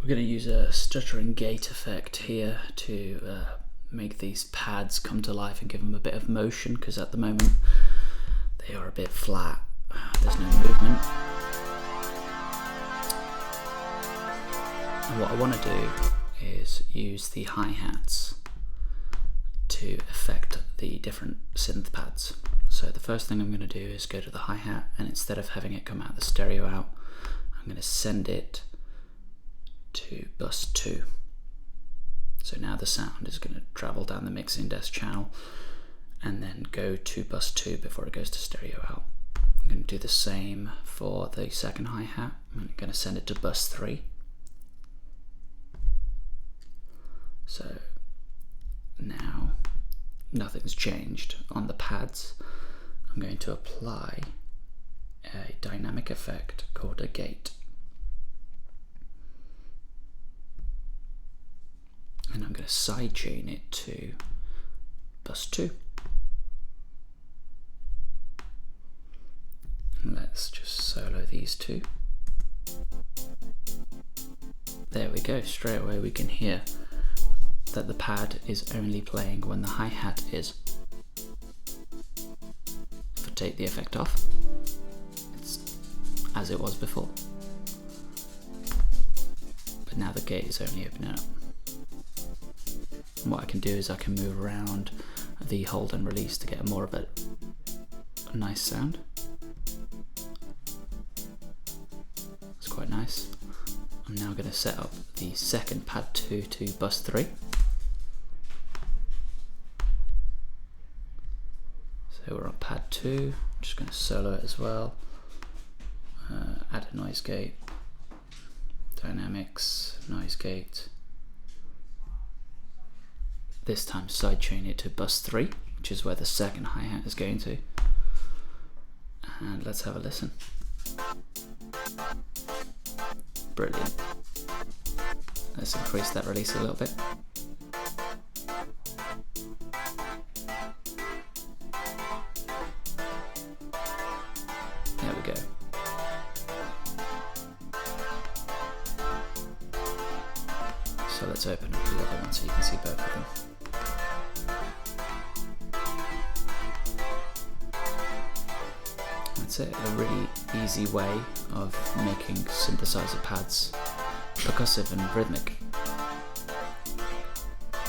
We're going to use a Stuttering Gate Effect here to make these pads come to life and give them a bit of motion, because at the moment they are a bit flat, there's no movement. And what I want to do is use the hi-hats to affect the different synth pads. So the first thing I'm going to do is go to the hi-hat, and instead of having it come out the stereo out, I'm going to send it to bus 2. So now the sound is going to travel down the mixing desk channel and then go to bus 2 before it goes to stereo out. I'm going to do the same for the second hi-hat. I'm going to send it to bus 3. So now nothing's changed on the pads. I'm going to apply a dynamic effect called a gate. And I'm going to sidechain it to bus 2. And let's just solo these two. There we go, straight away we can hear that the pad is only playing when the hi-hat is. If I take the effect off, it's as it was before. But now the gate is only opening up. And what I can do is I can move around the hold and release to get more of a nice sound. It's quite nice. I'm now going to set up the second pad 2 to bus 3. So we're on pad 2, I'm just going to solo it as well. Add a Noisegate, dynamics, Noisegate. This time sidechain it to bus 3, which is where the second hi-hat is going to. And let's have a listen. Brilliant. Let's increase that release a little bit. There we go. So let's open up the other one so you can see both of them. That's it, a really easy way of making synthesizer pads percussive and rhythmic.